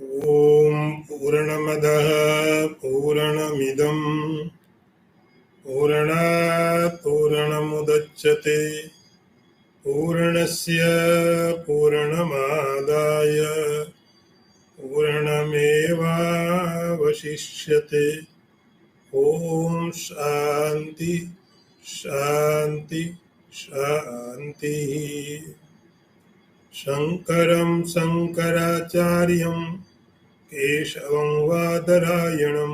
ॐ पूर्णमदः पूर्णमिदं पूर्णात् पूर्णमुदच्यते पूर्णस्य पूर्णमादाय पूर्णमेवावशिष्यते। ॐ शान्ति शान्ति शान्तिः। शङ्करं शङ्कराचार्यं केशवं वादरायणं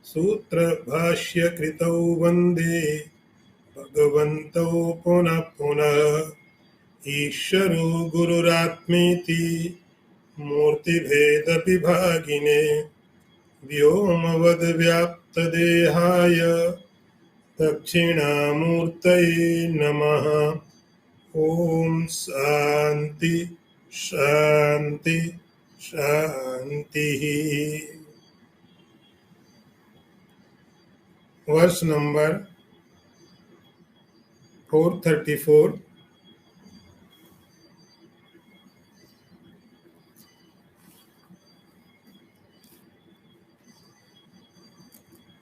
सूत्रभाष्यकृतौ वन्दे भगवन्तौ पुनः पुनः। ईश्वरो गुरुरात्मेति मूर्तिभेदविभागिने व्योमवद्व्याप्तदेहाय दक्षिणामूर्तये नमः। ॐ शान्ति शान्ति शान्तिः। वर्ष नंबर 434।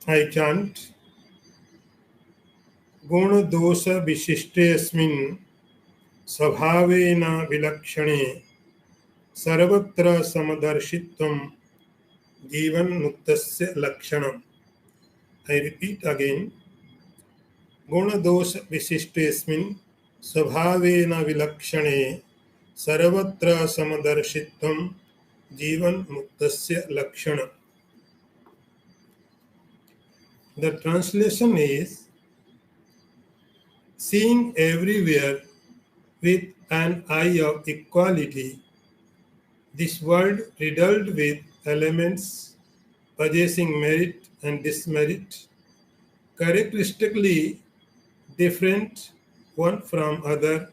I chant गुण दोष विशिष्टेऽस्मिन् स्वभावेन विलक्षणे सर्वत्र समदर्शित्वं जीवन्मुक्तस्य लक्षणम्। I repeat again. गुण दोष विशिष्टेऽस्मिन् स्वभावेन विलक्षणे सर्वत्र समदर्शित्वं जीवन्मुक्तस्य लक्षणम्. The translation is: seeing everywhere with an eye of equality, this world riddled with elements possessing merit and dismerit, characteristically different one from other,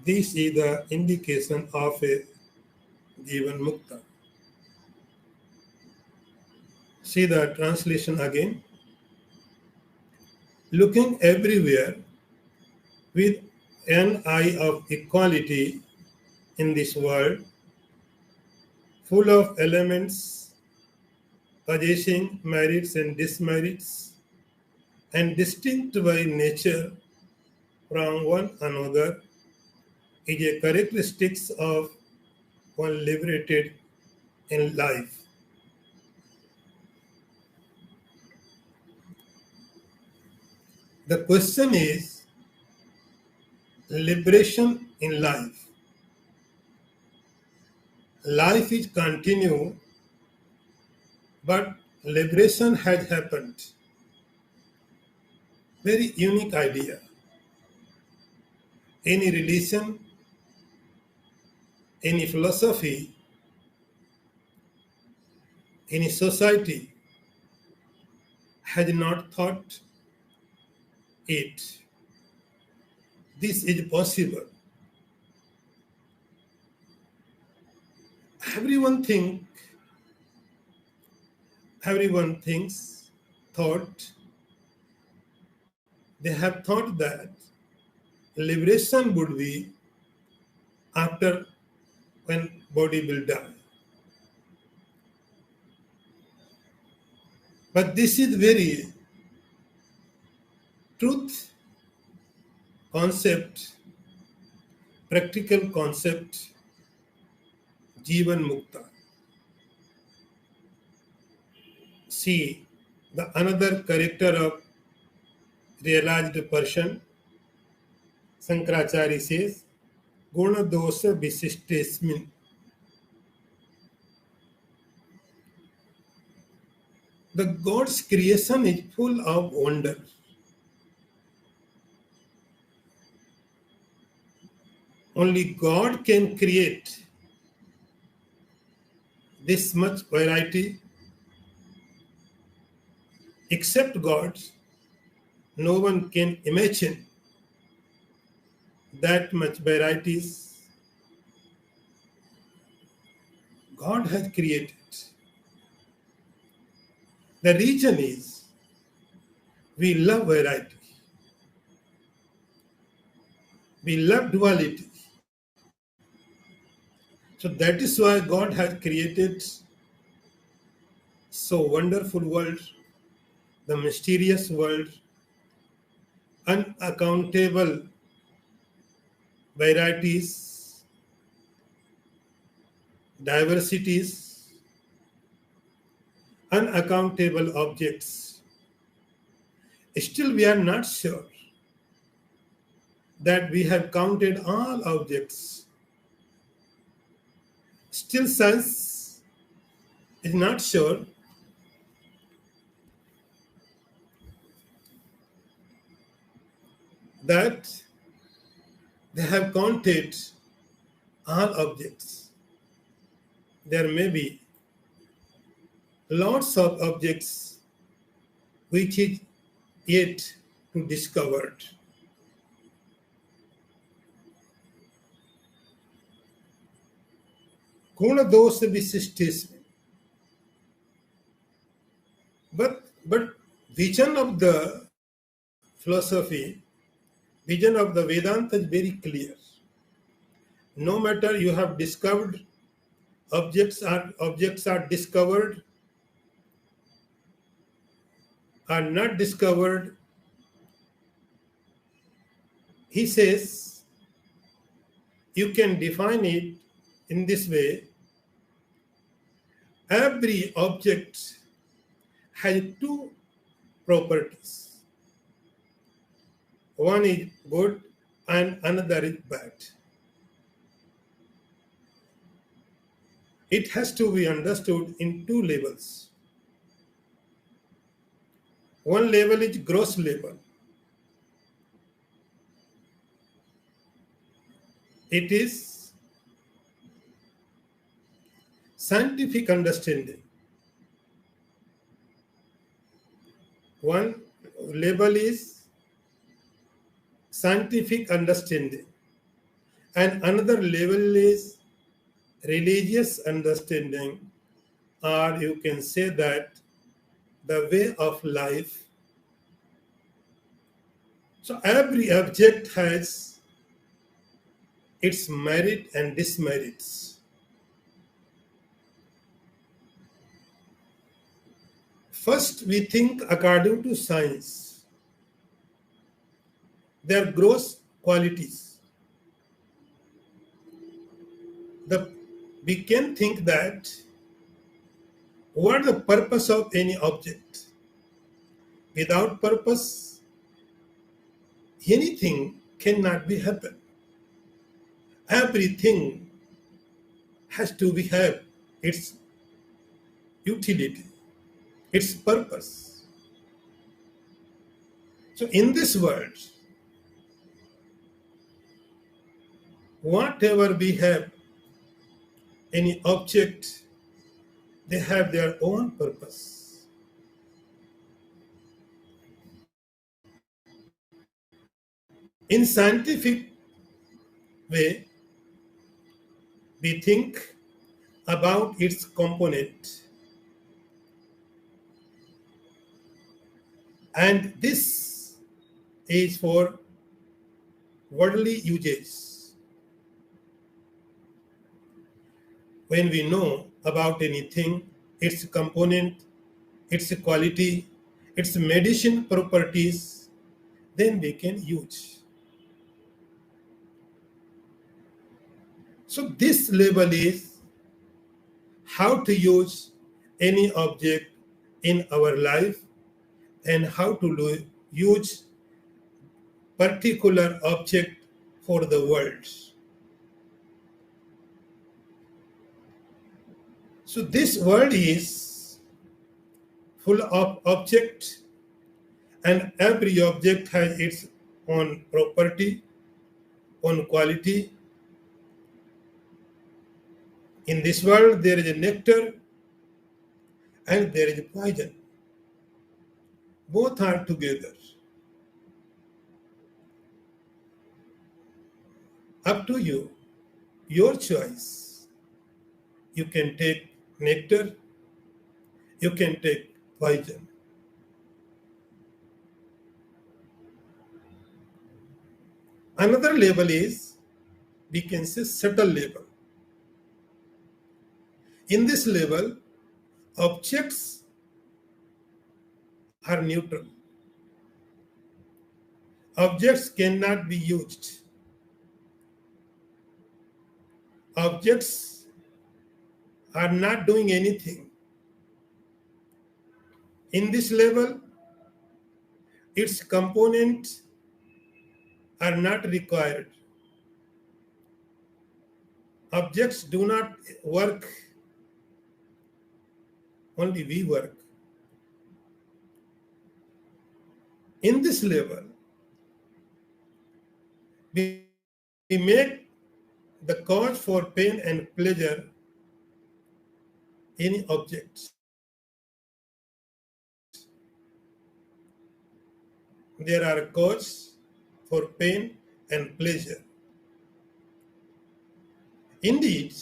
this is the indication of a Jivan Mukta. See the translation again. Looking everywhere with an eye of equality in this world, full of elements possessing merits and dismerits, and distinct by nature from one another, is a characteristics of one liberated in life. The question is liberation in life. Life is continued, but liberation has happened. Very unique idea. Any religion, any philosophy, any society has not thought it. This is possible. Everyone thinks, thought, they have thought that liberation would be after when body will die. But this is very truth concept, practical concept, Jivan Mukta. See the another character of realized person. Shankaracharya says, Guna dosha visishtesmin. The God's creation is full of wonder. Only God can create this much variety. Except God, no one can imagine that much varieties God has created. The reason is we love variety. We love duality. So that is why God has created so wonderful world, the mysterious world, unaccountable varieties, diversities, unaccountable objects. Still, we are not sure that we have counted all objects. Still, science is not sure that they have counted all objects. There may be lots of objects which is yet to discovered. गुण दोष विशिष्ट इसमें. But vision of the philosophy, vision of the Vedanta is very clear. No matter you have discovered, objects are discovered, are not discovered. He says you can define it in this way. Every object has two properties. One is good and another is bad. It has to be understood in two levels. One level is gross level. It is scientific understanding. One level is scientific understanding, and another level is religious understanding, or you can say that the way of life. So every object has its merit and dismerits. First, we think according to science. Their gross qualities. We can think that what is the purpose of any object? Without purpose, anything cannot be happen. Everything has to be have its utility, its purpose. So in this world, whatever we have, any object, they have their own purpose. In scientific way, we think about its component. And this is for worldly uses. When we know about anything, its component, its quality, its medicine properties, then we can use. So this level is how to use any object in our life and how to use particular object for the world. So this world is full of objects, and every object has its own property, own quality. In this world, there is a nectar and there is a poison. Both are together. Up to you, your choice. You can take nectar, you can take poison. Another level is, we can say, subtle level. In this level, objects are neutral. Objects cannot be used. Objects are not doing anything. In this level, its components are not required. Objects do not work, only we work. In this level, we make the cause for pain and pleasure any objects. There are causes for pain and pleasure. Indeed,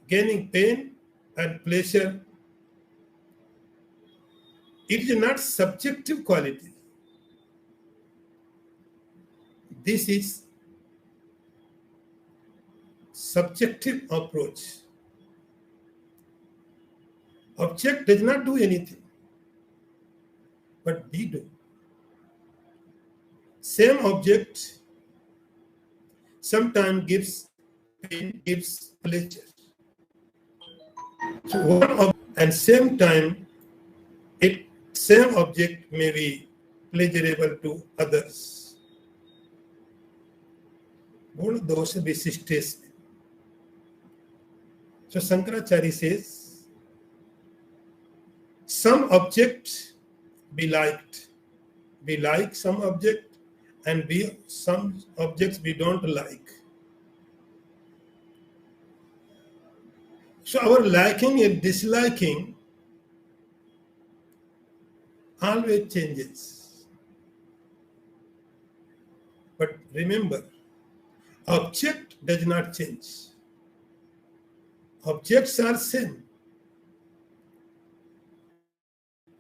gaining pain and pleasure, it is not subjective quality. This is subjective approach. Object does not do anything, but we do. Same object sometimes gives pain, gives pleasure. So one object and same time, same object may be pleasurable to others. One of those visistes. So Shankaracharya says, some object be liked. We like some object and some objects we don't like. So our liking and disliking always changes. But remember, object does not change. Objects are same.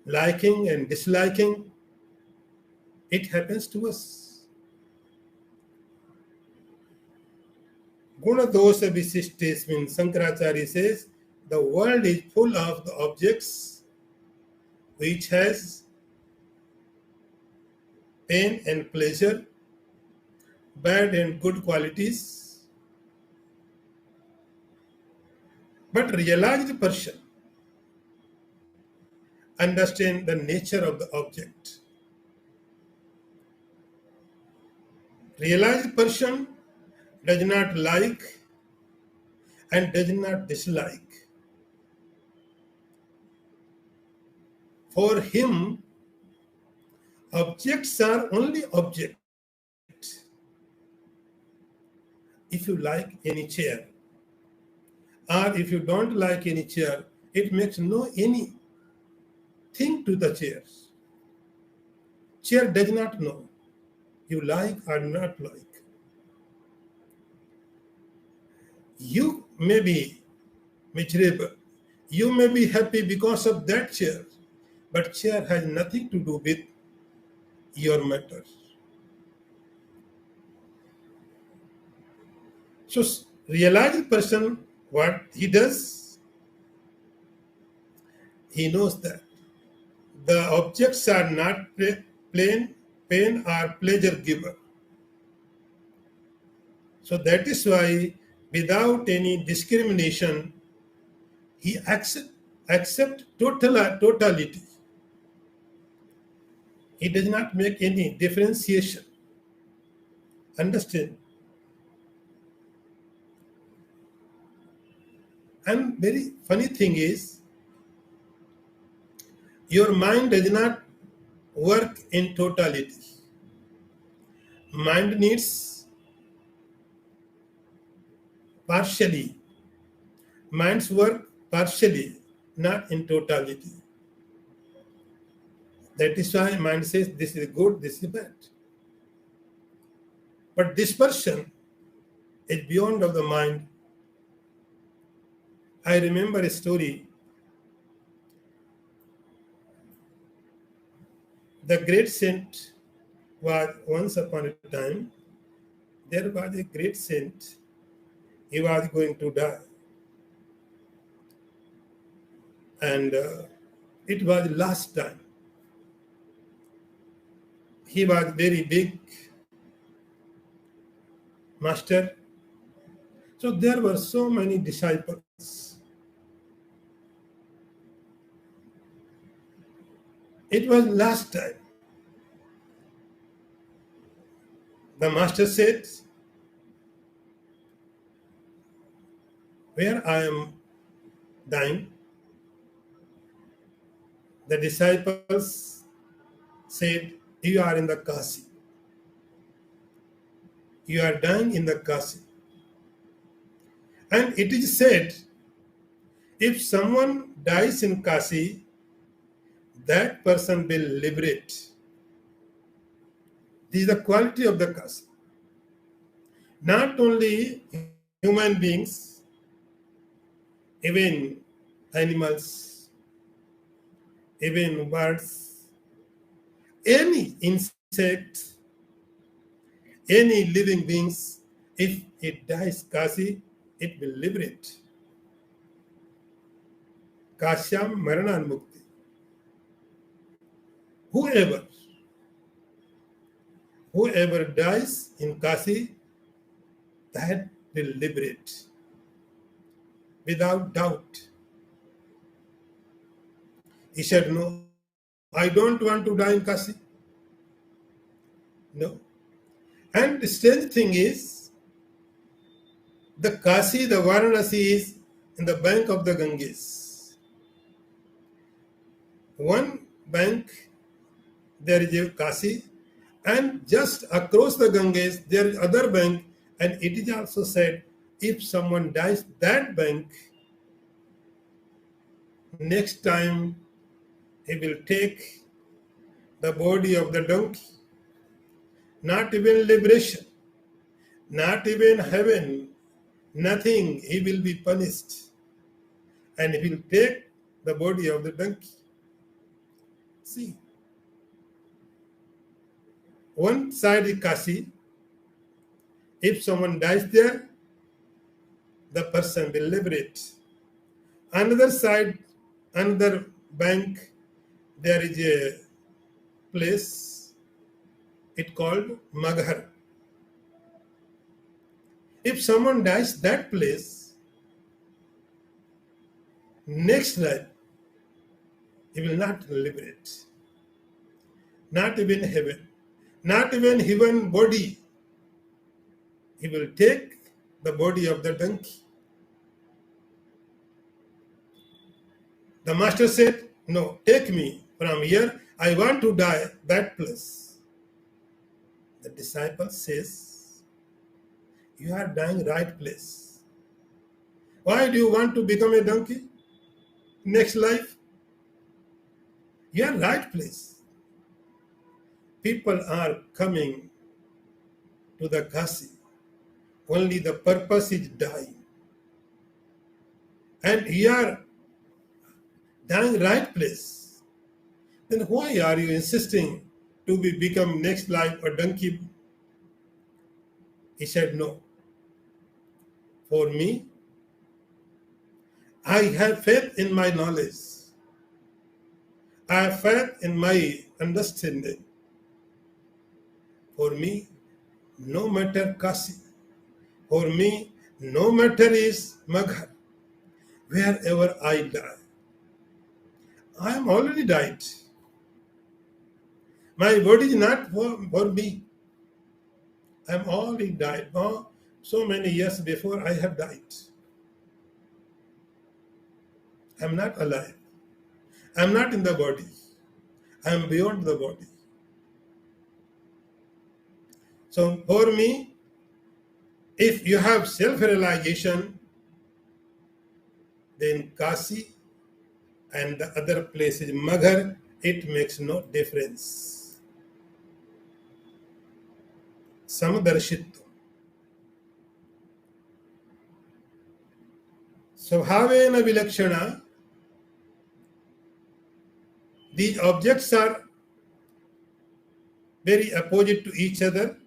Liking and disliking, it happens to us. Guna dosha visishtes means Shankaracharya says the world is full of the objects which has pain and pleasure, bad and good qualities. But realized person understand the nature of the object. Realized person does not like and does not dislike. For him, objects are only objects. If you like any chair, or if you don't like any chair, it makes no any thing to the chair. Chair does not know you like or not like. You may be miserable. You may be happy because of that chair, but chair has nothing to do with your matter. So realized person, what he does, he knows that the objects are not pain or pleasure giver. So that is why without any discrimination, he accept totality. He does not make any differentiation. Understand? And very funny thing is, your mind does not work in totality. Mind needs partially. Minds work partially, not in totality. That is why mind says this is good, this is bad. But this person is beyond of the mind. I remember a story. The great saint was once upon a time, there was a great saint he was going to die. And it was last time. He was very big master. So there were so many disciples. It was last time. The master said, where I am dying, the disciples said, you are in the Kasi. You are dying in the Kasi. And it is said, if someone dies in Kasi, that person will liberate. This is the quality of the Kasi. Not only human beings, even animals, even birds, any insect, any living beings, if it dies Kasi, it will liberate. Kasyam Maranan Mukti. Whoever dies in Kasi, that will liberate. Without doubt. He said, no, I don't want to die in Kasi. No. And the strange thing is, the Kasi, the Varanasi is in the bank of the Ganges. One bank, there is a Kasi, and just across the Ganges, there is other bank, and it is also said, if someone dies that bank, next time he will take the body of the donkey. Not even liberation, not even heaven, nothing. He will be punished. And he will take the body of the donkey. See, one side is Kasi. If someone dies there, the person will liberate. Another side, another bank, there is a place, it's called Maghar. If someone dies that place, next life, he will not liberate. Not even heaven. Not even human body. He will take the body of the donkey. The master said, no, take me from here. I want to die that place. The disciple says, you are dying right place. Why do you want to become a donkey? Next life? You are right place. People are coming to the Kasi. Only the purpose is dying. And you are dying right place. Then why are you insisting to become next life a donkey? He said, no. For me, I have faith in my knowledge. I have faith in my understanding. For me, no matter Kasi. For me, no matter is Maghar. Wherever I die, I am already died. My body is not for me. I am already died. Oh, so many years before I have died. I am not alive. I am not in the body. I am beyond the body. So for me, if you have self-realization, then Kasi and the other place is Maghar, it makes no difference. Samadarshitva. Svabhavena vilakshana. These objects are very opposite to each other.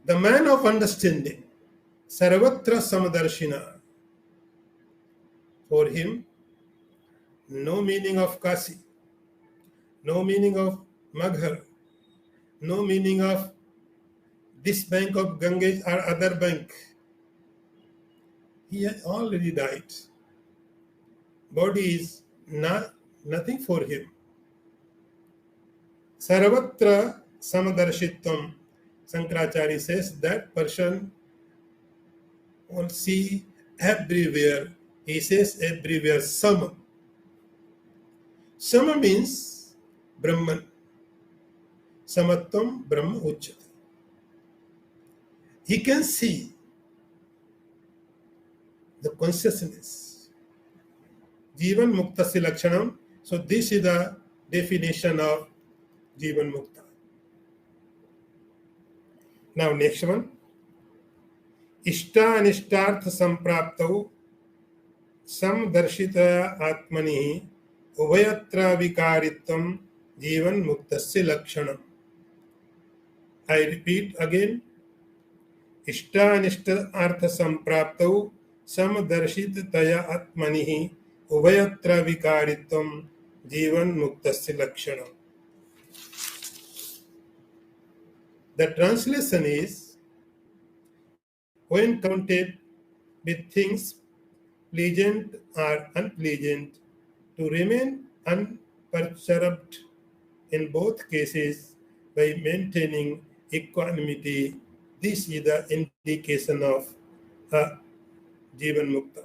The man of understanding, Sarvatra Samadarshina. For him, no meaning of Kasi, no meaning of Maghar, no meaning of this bank of Ganges or other bank. He has already died. Body is nothing for him. Sarvatra Samadarshitvam. Shankaracharya says that person will see everywhere. He says everywhere Sama. Sama means Brahman. Samatvam Brahma Uchyate. He can see the consciousness. Jivan Muktasya Lakshanam. So this is the definition of Jivan Mukta. Now next one. Ishta Anishtartha Sampraptau Samdarshita Atmani Uvayatra Vikaritvam Jivan Muktasya Lakshanam. I repeat again. Ishta Artha Sampraptau Samdarshitaya Atmani Uvayatra Vikaritvam Jivan Muktasya Lakshanam. The translation is, when counted with things pleasant or unpleasant, to remain unperturbed in both cases by maintaining equanimity. This is the indication of Jivan Mukta.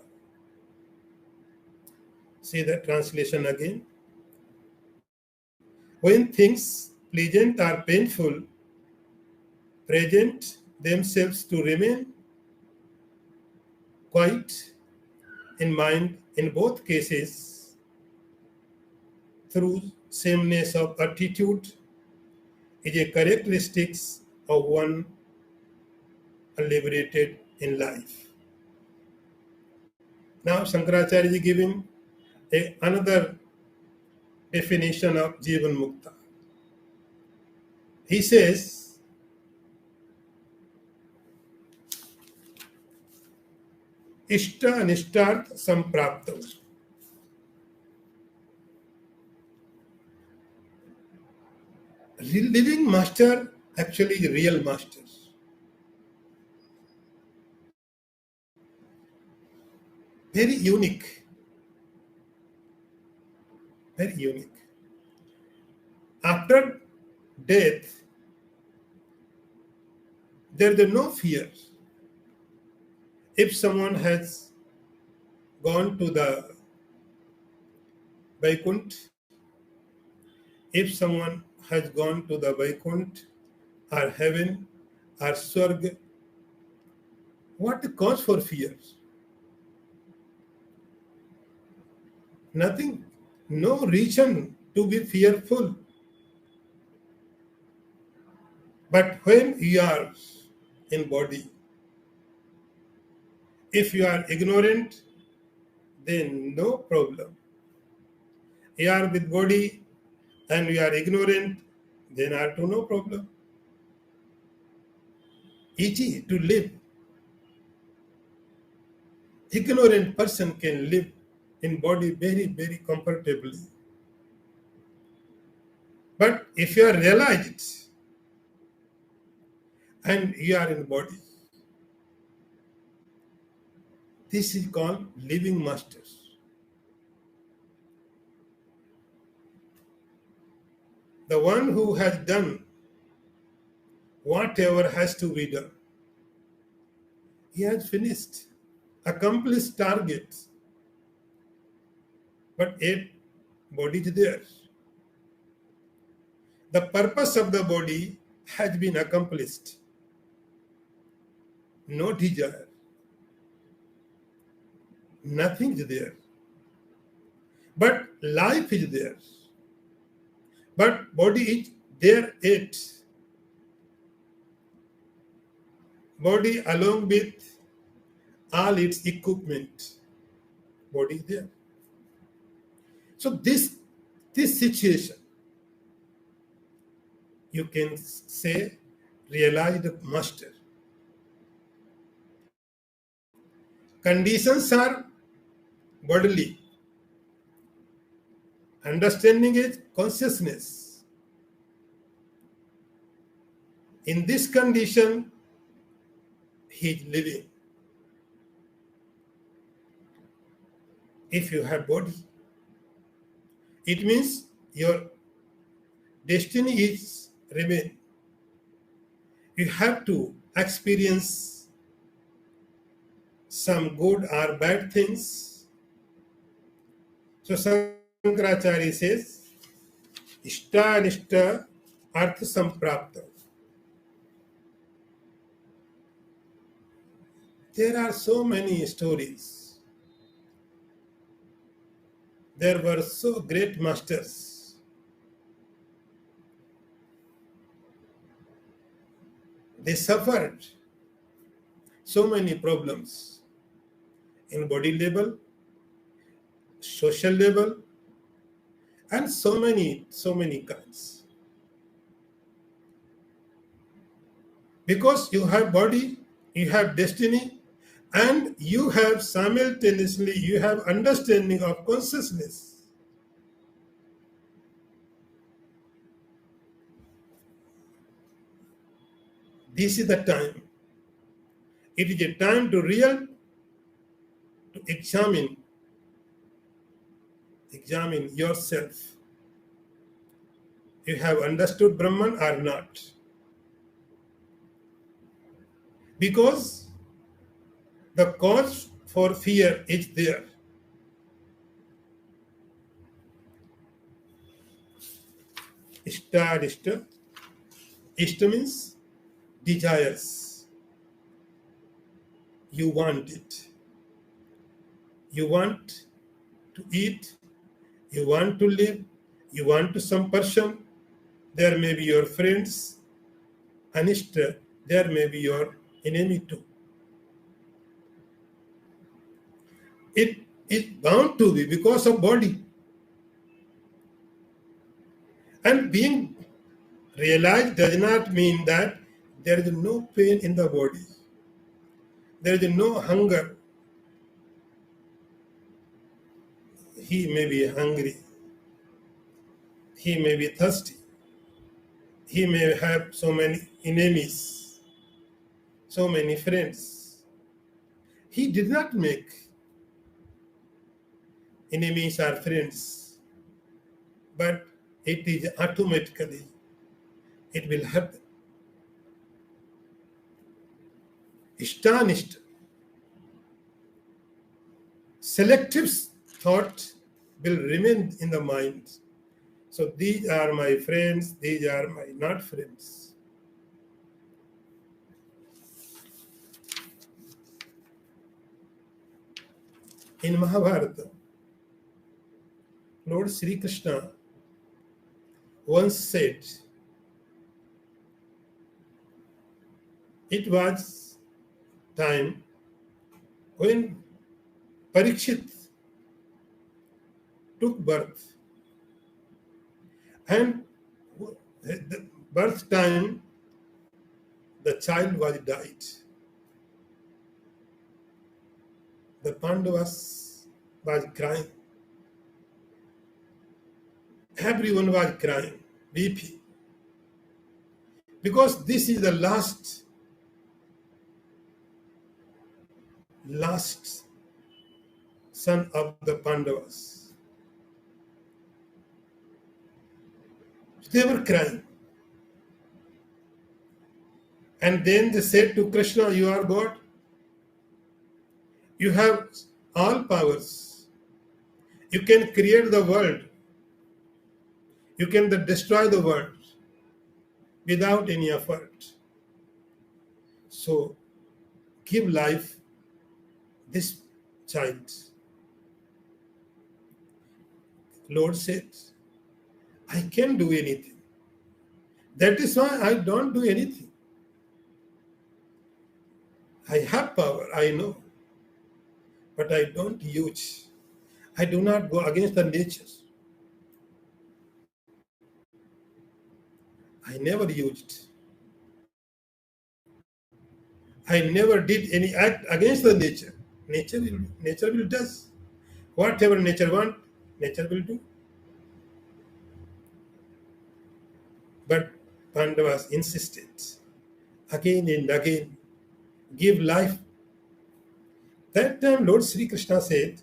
See the translation again. When things pleasant or painful present themselves, to remain quiet in mind in both cases through sameness of attitude is a characteristic of one liberated in life. Now Shankaracharya is giving another definition of Jivan Mukta. He says, Ishta Anishtart Sampraptav. Living master, actually real master. Very unique. Very unique. After death, there is no fear. If someone has gone to the Vaikunt, if someone has gone to the Vaikunt or heaven or Swarg, what the cause for fear? Nothing, no reason to be fearful. But when you are in body, if you are ignorant, then no problem. You are with body and you are ignorant, then are to no problem. Easy to live. Ignorant person can live in body very, very comfortably. But if you are realized and you are in body, this is called living masters. The one who has done whatever has to be done. He has finished, accomplished targets, but yet body is there. The purpose of the body has been accomplished. No desire. Nothing is there. But life is there. But body is there yet. Body along with all its equipment. Body is there. So this situation, you can say, realized master. Conditions are bodily. Understanding is consciousness. In this condition, he is living. If you have body, it means your destiny is remain. You have to experience some good or bad things. So Shankaracharya says, Ishta Anishta Artha Samprapta. There are so many stories. There were so great masters. They suffered so many problems in body level, social level, and so many kinds. Because you have body, you have destiny, and you have simultaneously, you have understanding of consciousness. This is the time. It is a time to examine yourself. You have understood Brahman or not. Because the cause for fear is there. Ishta Adishta. Ishta means desires. You want it. You want to eat. You want to live. You want to some person. There may be your friends. Anishta, there may be your enemy too. It is bound to be because of body. And being realized does not mean that there is no pain in the body. There is no hunger. He may be hungry. He may be thirsty. He may have so many enemies, so many friends. He did not make enemies or friends, but it is automatically, it will happen. Ishtanishta. Selective thought will remain in the mind. So these are my friends, these are my not friends. In Mahabharata, Lord Sri Krishna once said, it was time when Parikshit took birth, and the birth time the child was died. The Pandavas was crying. Everyone was crying, weeping. Because this is the last son of the Pandavas. They were crying. And then they said to Krishna, you are God. You have all powers. You can create the world. You can destroy the world without any effort. So give life this child. Lord said, I can't do anything. That is why I don't do anything. I have power, I know, but I don't use. I do not go against the nature. I never used. I never did any act against the nature. Nature will does. Whatever nature want, nature will do. But Pandavas insisted again and again, give life. That time Lord Sri Krishna said,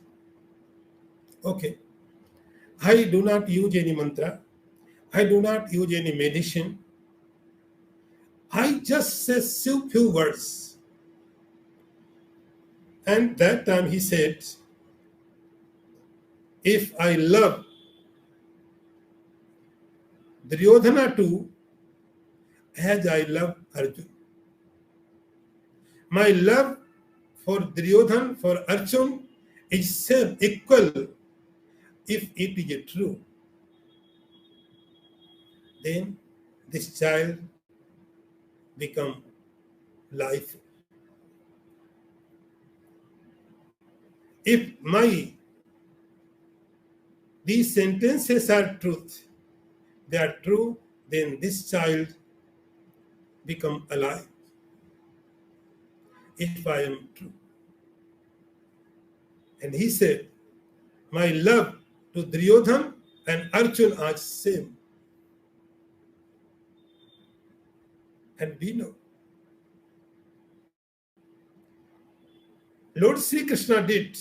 okay, I do not use any mantra, I do not use any medicine, I just say few words. And that time he said, if I love Duryodhana too, as I love Arjun, my love for Duryodhan, for Arjun is same, equal. If it is true, then this child become life. If these sentences are truth, they are true, then this child become alive. If I am true. And he said, my love to Duryodhan and Arjun are same. And we know. Lord Sri Krishna did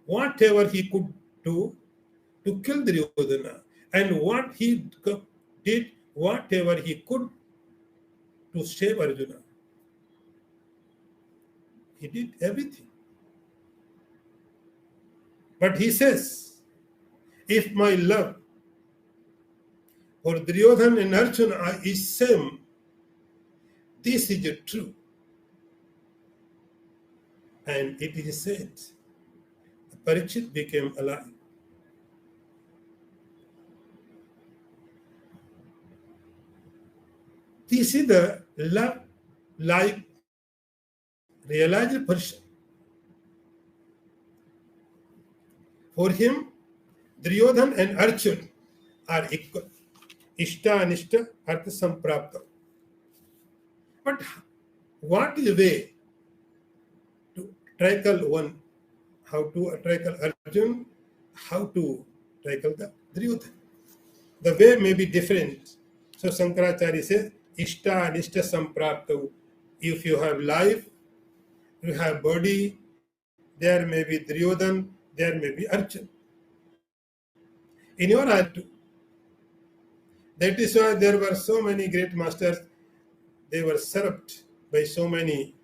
whatever he could do to kill Duryodhana, and what he did whatever he could to save Arjuna. He did everything. But he says, if my love for Duryodhana and Arjuna is same, this is true. And it is said, Parikshit became alive. This is the love like realized person. For him, Duryodhan and Arjun are equal. Ishta Anishta Artha Samprapta. But what is the way to tackle one? How to tackle Arjun? How to tackle the Duryodhan? The way may be different. So Shankaracharya says, Ishta Anishta Samprapta. If you have life, you have body, there may be Duryodhan, there may be Arjun. In your heart too. That is why there were so many great masters, they were served by so many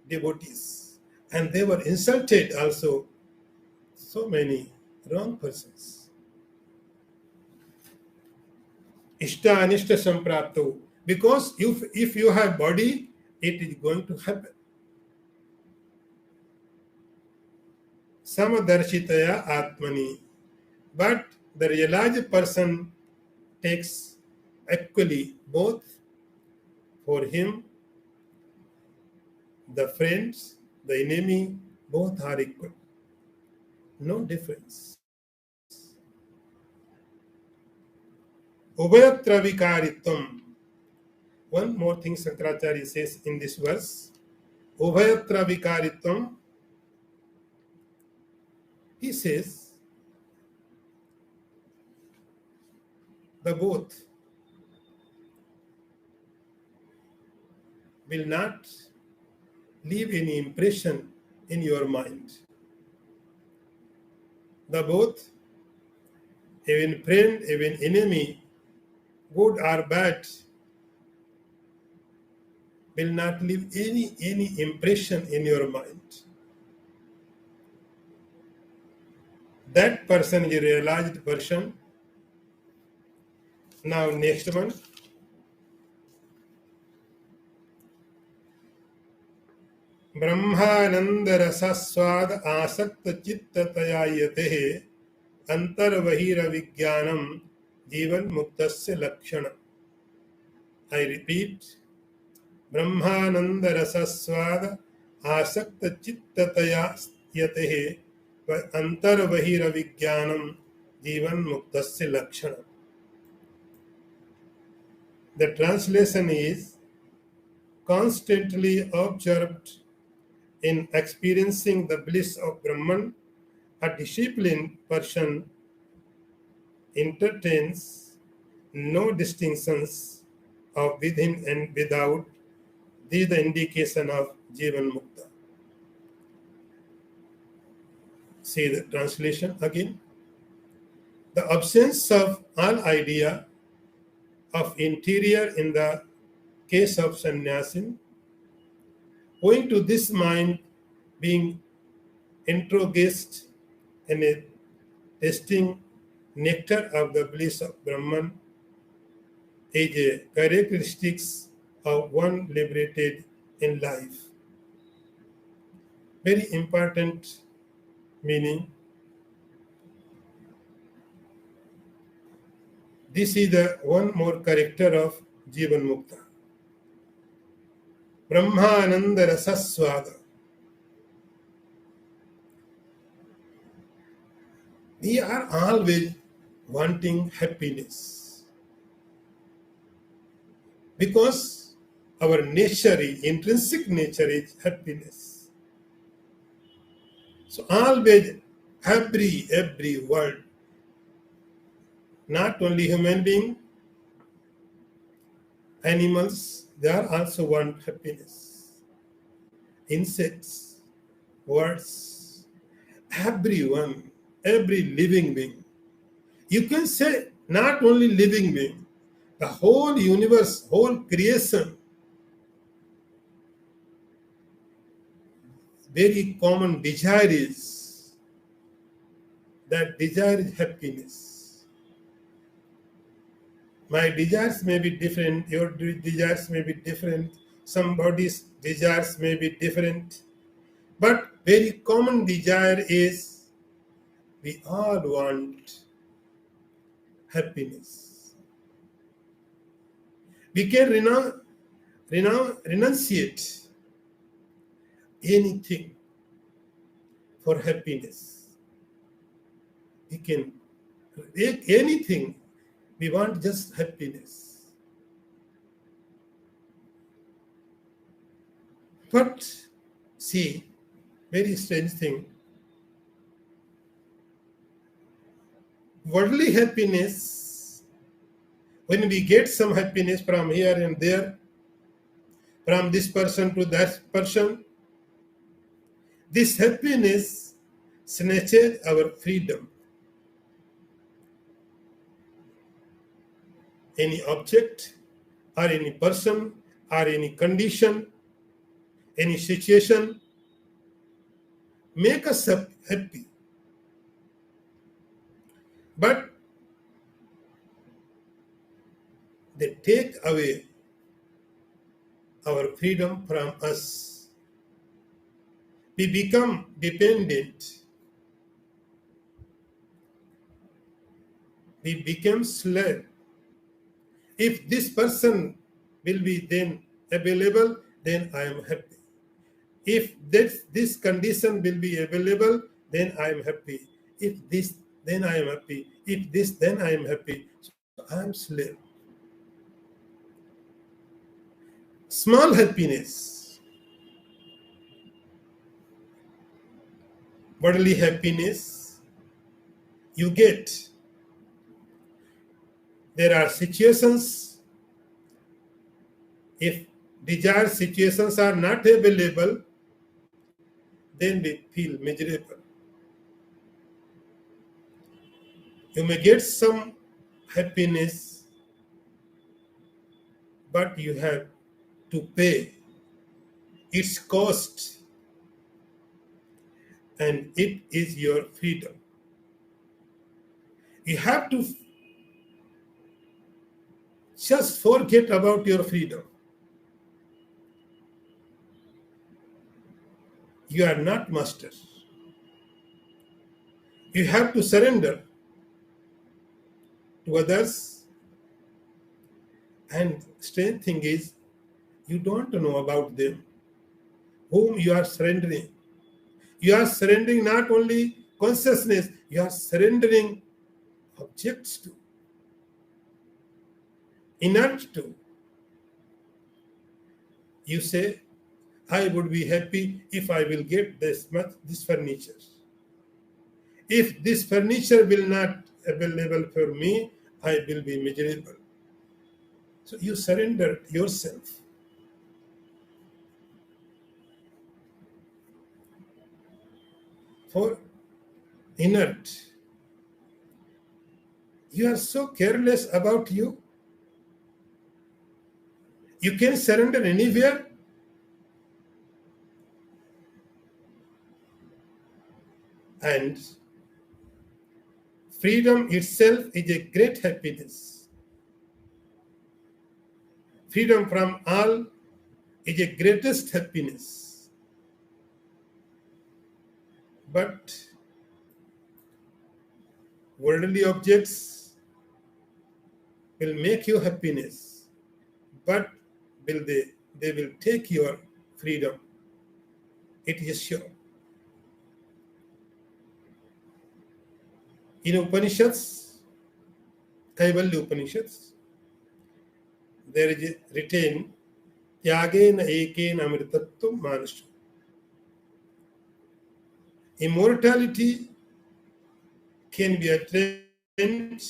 devotees. And they were insulted also, so many wrong persons. Ishta Anishta Samprapto. Because if you have body, it is going to happen. Samadarshitaya Atmani. But the realized person takes equally both. For him, the friends, the enemy, both are equal. No difference. Ubhayatra vikaritvam. One more thing Shankaracharya says in this verse. Ubhayatra vikaritvam. He says, the both will not leave any impression in your mind. The both, even friend, even enemy, good or bad, will not leave any impression in your mind. That person is a realized person. Now next one. ब्रह्मानंद रसस्वाद आसक्त चित्ततया यतेः अंतर्बहिर्विज्ञानम जीवन मुक्तस्य लक्षण. I repeat. ब्रह्मानंद रसस्वाद आसक्त चित्ततया यतेः अंतर्बहिर्विज्ञानम जीवन मुक्तस्य लक्षण. The translation is constantly observed in experiencing the bliss of Brahman, a disciplined person entertains no distinctions of within and without. This is the indication of Jivan Mukta. See the translation again. The absence of all idea of interior in the case of sannyasin, owing to this mind being introgest in a tasting nectar of the bliss of Brahman, is a characteristics of one liberated in life. Very important meaning. This is the one more character of Jivan Mukta. Brahmananda Rasaswada. We are always wanting happiness because our nature, intrinsic nature is happiness. So always, every word, not only human being, animals, they are also want happiness. Insects, birds, everyone, every living being. You can say not only living being, the whole universe, whole creation, very common desire is, that desire is happiness. My desires may be different, your desires may be different, somebody's desires may be different, but very common desire is we all want happiness. We can renunciate anything for happiness. We can take anything. We want just happiness. But see, very strange thing. Worldly happiness, when we get some happiness from here and there, from this person to that person, this happiness snatches our freedom. Any object or any person or any condition, any situation make us happy. But they take away our freedom from us. We become dependent. We become slave. If this person will be then available, then I am happy. If this condition will be available, then I am happy. If this, then I am happy. If this, then I am happy. So I am slave. Small happiness, worldly happiness, you get. There are situations, if desired situations are not available, then we feel miserable. You may get some happiness, but you have to pay its cost, and it is your freedom. You have to just forget about your freedom. You are not master. You have to surrender to others. And strange thing is, you don't know about them, whom you are surrendering. You are surrendering not only consciousness, you are surrendering objects to, inert to. You say, I would be happy if I will get this furniture. If this furniture will not available for me, I will be miserable. So you surrender yourself. For inert. You are so careless about you. You can surrender anywhere. And freedom itself is a great happiness. Freedom from all is a greatest happiness. But worldly objects will make you happiness, but they will take your freedom. It is sure. In Upanishads, Kaivalya Upanishads, there is written, Tyagena ekena amritatvam manasya. Immortality can be attained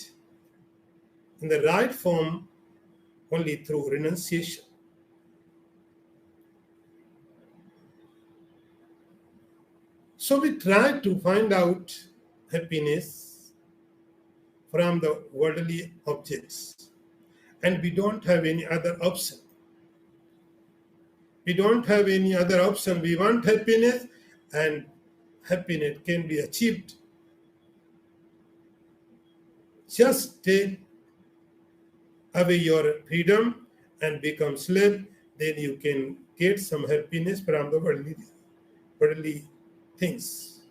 in the right form only through renunciation. So we try to find out happiness from the worldly objects, and we don't have any other option. We don't have any other option. We want happiness, and happiness can be achieved. Just take away your freedom and become slave, then you can get some happiness from the worldly things.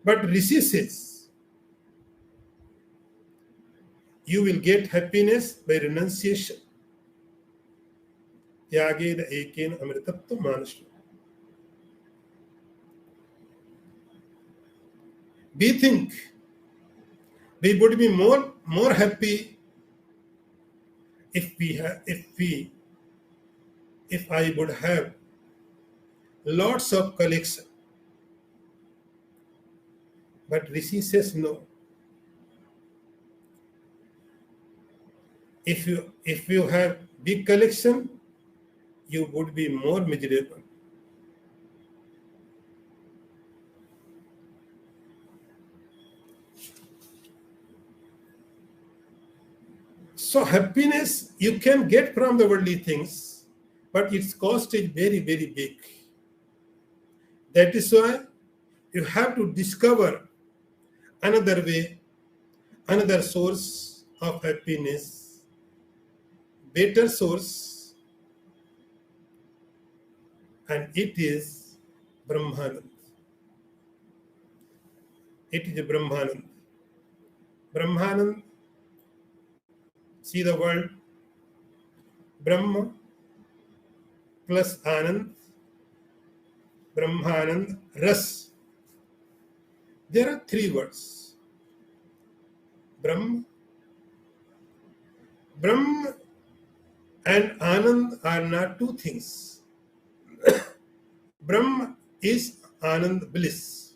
But Rishi says, you will get happiness by renunciation. Tyagena ekena amritatvam manasya. We think we would be more happy if I would have lots of collection. But Rishi says no. If you have big collection, you would be more miserable. So happiness you can get from the worldly things, but its cost is very, very big. That is why you have to discover another way, another source of happiness, better source, and it is Brahmanand. It is Brahmanand. Brahmanand, see the word Brahma plus Anand, Brahmanand, Ras. There are three words. Brahma and Anand are not two things. Brahma is Anand bliss.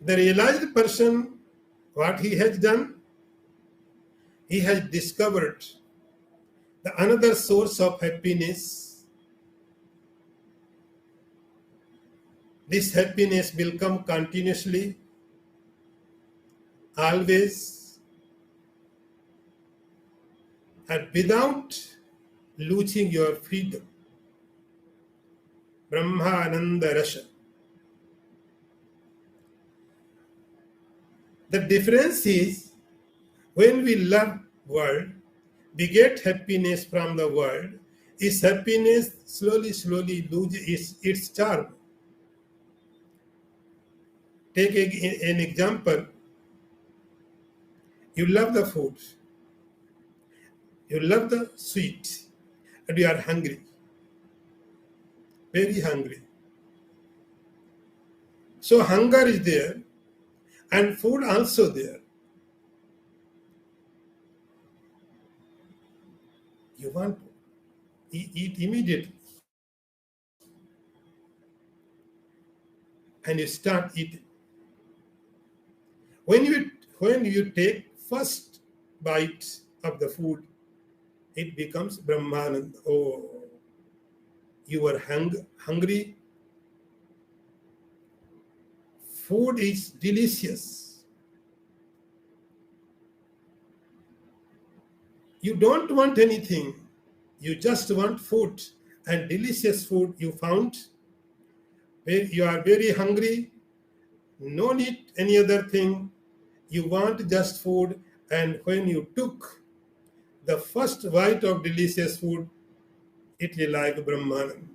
The realized person, what he has done, he has discovered the another source of happiness. This happiness will come continuously, always, and without losing your freedom. Brahmananda Rasa. The difference is, when we love world, we get happiness from the world. Is happiness slowly loses its charm. Take an example. You love the food. You love the sweet. And you are hungry. Very hungry. So hunger is there. And food also there. You want to. eat immediately, and you start eating. When you take first bite of the food, it becomes Brahmanand. Oh, you are hungry. Food is delicious. You don't want anything. You just want food, and delicious food you found. Where you are very hungry, no need any other thing. You want just food, and when you took the first bite of delicious food, it is like Brahmanand.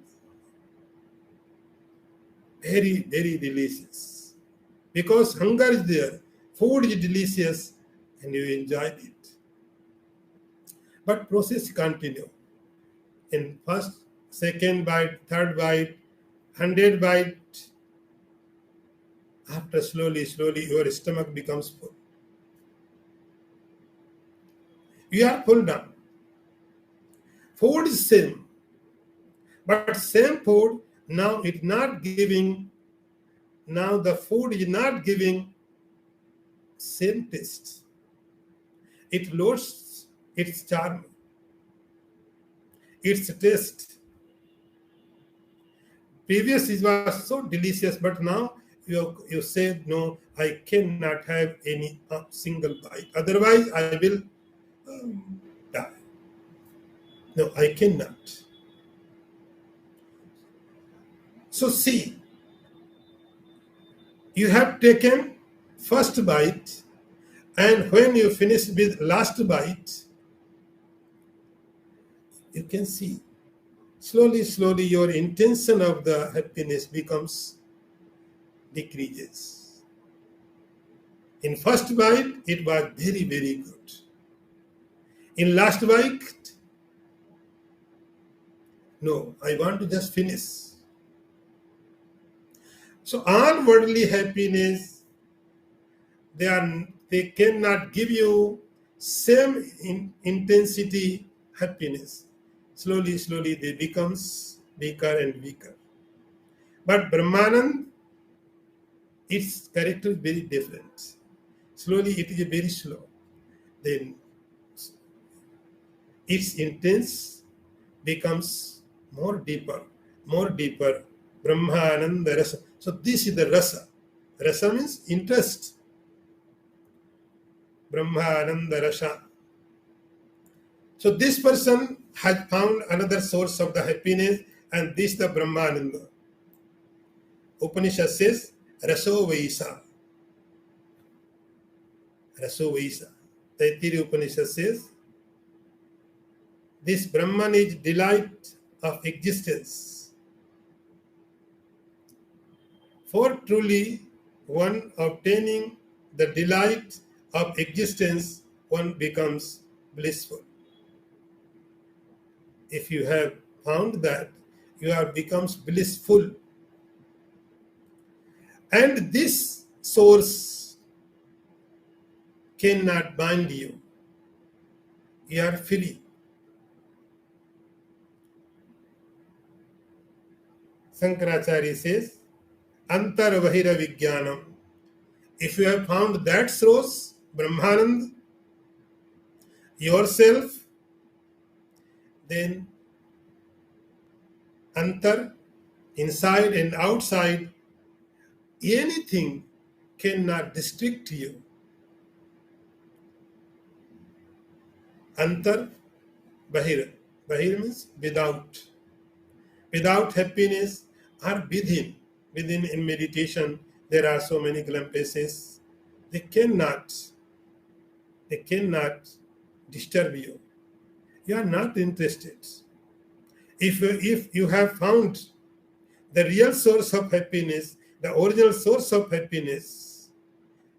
Very, very delicious. Because hunger is there, food is delicious, and you enjoyed it. But process continue. In first, second bite, third bite, 100 bite, after slowly, your stomach becomes full. You are full down. Food is same, but same food now it not giving. Now the food is not giving same taste. It loses its charm, its taste. Previous it was so delicious, but now you say no. I cannot have any single bite. Otherwise, I will die. No, I cannot. So see, you have taken first bite, and when you finish with last bite, you can see slowly your intention of the happiness becomes decreases. In first bite, it was very good. In last bite, no, I want to just finish. So all worldly happiness, they cannot give you same intensity happiness. Slowly they becomes weaker and weaker. But Brahmanand, its character is very different. Slowly it is very slow. Then its intense becomes more deeper. Brahmananda rasa. So this is the rasa. Rasa means interest. Brahmananda rasa. So this person has found another source of the happiness, and this the Brahmananda. Upanishad says, Raso Vaisa. Raso Vaisa. Taittiriya Upanishad says, this Brahman is delight of existence. For truly one obtaining the delight of existence, one becomes blissful. If you have found that, you are becomes blissful. And this source cannot bind you. You are free. Shankaracharya says, Antar Vahira Vijnanam. If you have found that source, Brahmanand, yourself, then Antar, inside and outside, anything cannot distract you. Antar Bahira. Bahira means without. Without happiness or within. Within in meditation, there are so many glimpses. They cannot disturb you. You are not interested. If you have found the real source of happiness, the original source of happiness,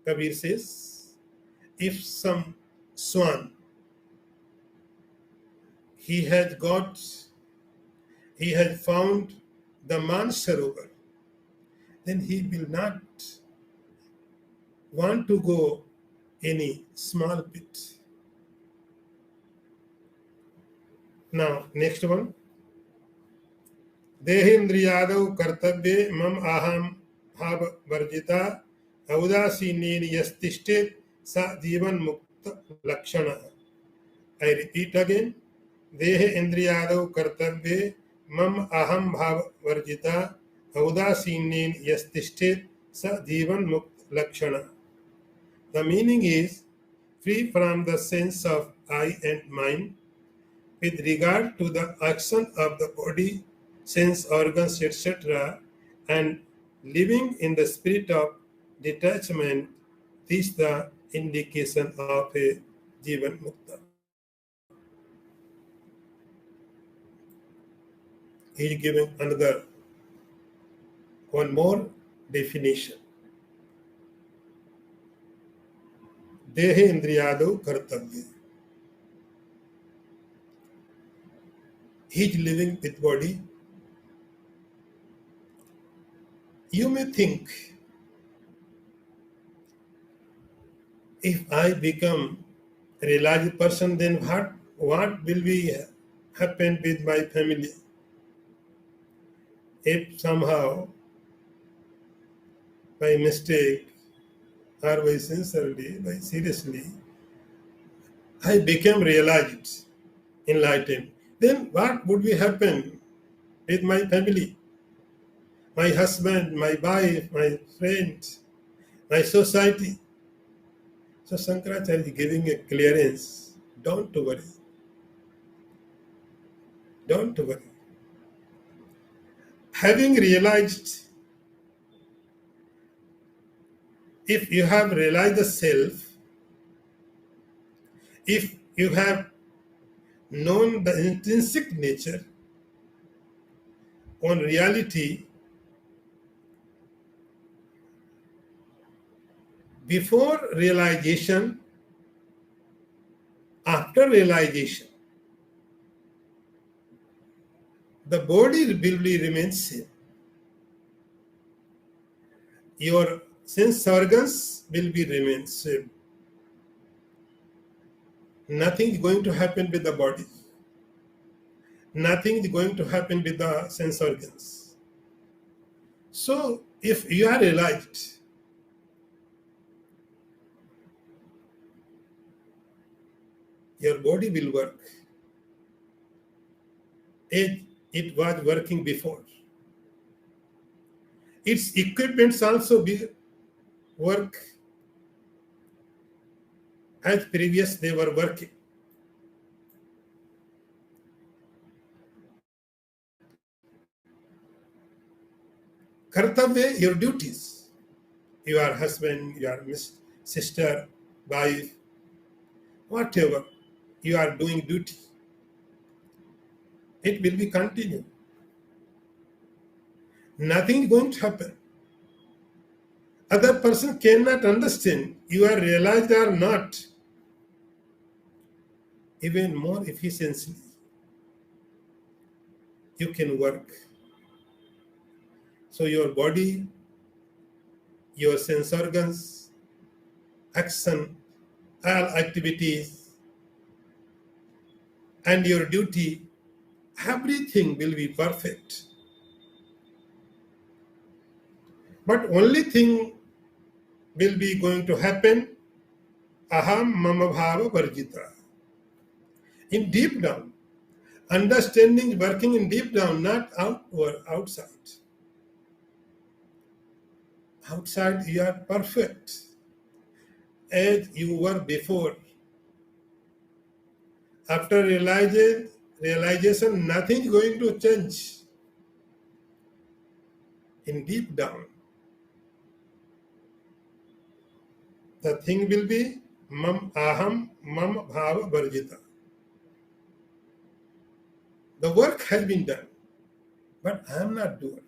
Kabir says, if some swan, he has found the Mansarovar, then he will not want to go any small pit. Now, next one. देहेन्द्रियादौ कर्तव्ये मम अहम भाव वर्जिता औदासीनेन यस्तिष्ठेत् स जीवन मुक्त लक्षण. I repeat again. देह इंद्रियादौ कर्तव्ये मम अहम भाव वर्जिता औदासीनेन यस्तिष्ठेत् स जीवन मुक्त लक्षण. The meaning is free from the sense of I and mine with regard to the action of the body, sense organs, etc., and living in the spirit of detachment. This is the indication of a Jivan Mukta. He is giving another one more definition. Dehe Indriyado Kartavya. He is living with body. You may think, if I become a realized person, then what will be happen with my family? If somehow, by mistake, or by sincerely, by seriously, I became realized, enlightened, then what would be happen with my family, my husband, my wife, my friends, my society? So Shankaracharya is giving a clearance. Don't worry. Don't worry. Having realized, if you have realized the self, if you have known the intrinsic nature on reality, before realization, after realization, the body will remain same. Your sense organs will be remain same. Nothing is going to happen with the body. Nothing is going to happen with the sense organs. So, if you are realized, your body will work as it was working before. Its equipments also will work as previous they were working. Kartavya, your duties, your husband, your sister, wife, whatever you are doing duty, it will be continued. Nothing is going to happen. Other person cannot understand you are realized or not. Even more efficiently, you can work. So your body, your sense organs, action, all activities, and your duty, everything will be perfect. But only thing will be going to happen, aham mama bhava varjita. In deep down, understanding working in deep down, not outward, outside. Outside you are perfect as you were before. After realization, nothing is going to change. In deep down, the thing will be mam aham mam bhava varjita. The work has been done, but I am not doer.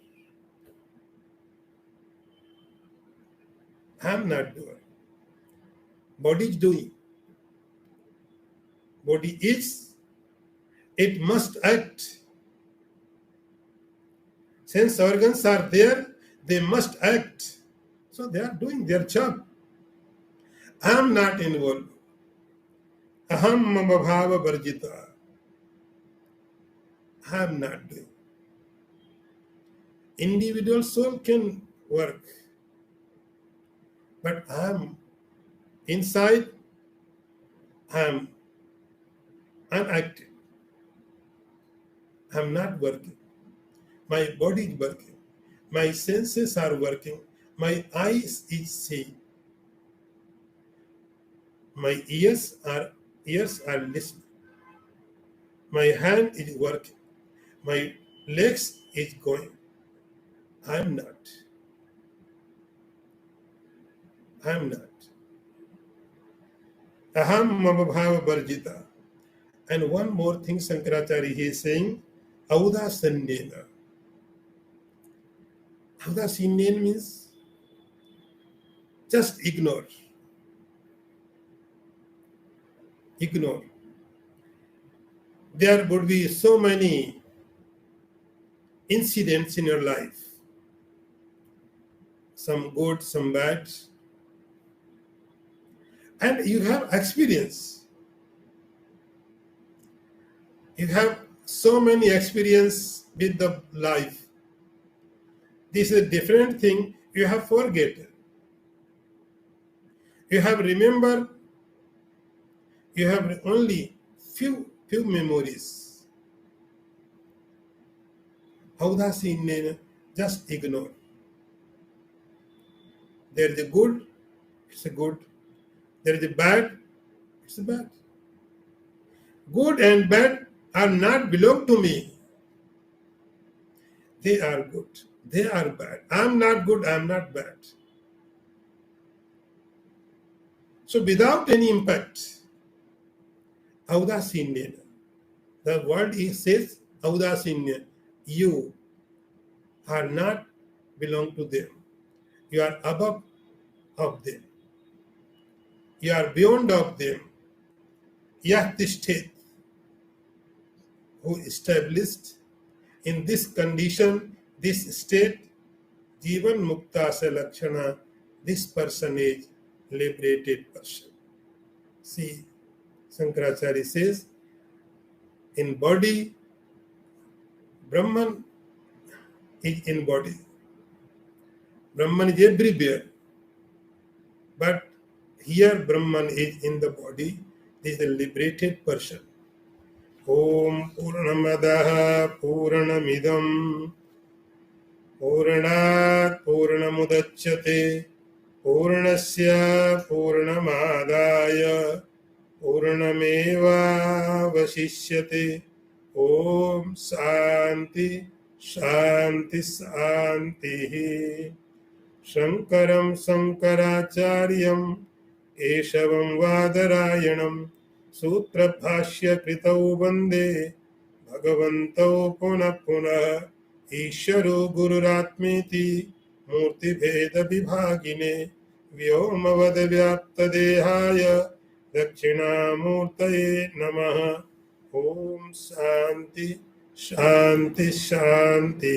I am not doer. Body is doing. Body is, it must act. Sense organs are there, they must act. So they are doing their job. I am not involved. Aham mama bhava varjita. I am not doing. individual soul can work, but I'm inside, I'm unactive. I'm not working. My body is working. My senses are working. My eyes is seeing. My ears are listening. My hand is working. My legs is going. I'm not. I'm not. Aham mamabhava barjita. And one more thing, Shankaracharya, he is saying, Audasanyena. Audasanyena means just ignore. Ignore. There would be so many incidents in your life, some good, some bad, and you have experience. You have so many experience with the life. This is a different thing. You have forgotten. You have remember. You have only few memories. Audasanyena, just ignore. There is a good, it's a good. There is a bad, it's a bad. Good and bad are not belong to me. They are good. They are bad. I'm not good, I'm not bad. So without any impact, Audasanyena. The word says Audasanya. You are not belong to them. You are above of them. You are beyond of them. Yatishthet, who established in this condition, this state, Jivan Mukta se Lakshana, this person is liberated person. See, Shankaracharya says, in body, Brahman is in body. Brahman is everywhere. But here Brahman is in the body. This is a liberated person. Om Purnamadaha Purnamidam Purnat Purnamudachyate Purnasya Purnamadaya Purnameva Vasishyate. Om Shanti Shanti Shanti. Shankaram Shankaracharyam Keshavam Vadarayanam Sutra Bhashya Kritau Vande Bhagavantau Punah Punah Isharo Gururatmeti Murti Bheda Vibhagine Vyomavada Vyapta Dehaya Dakshinamurtaye Namaha. Om Shanti Shanti Shanti.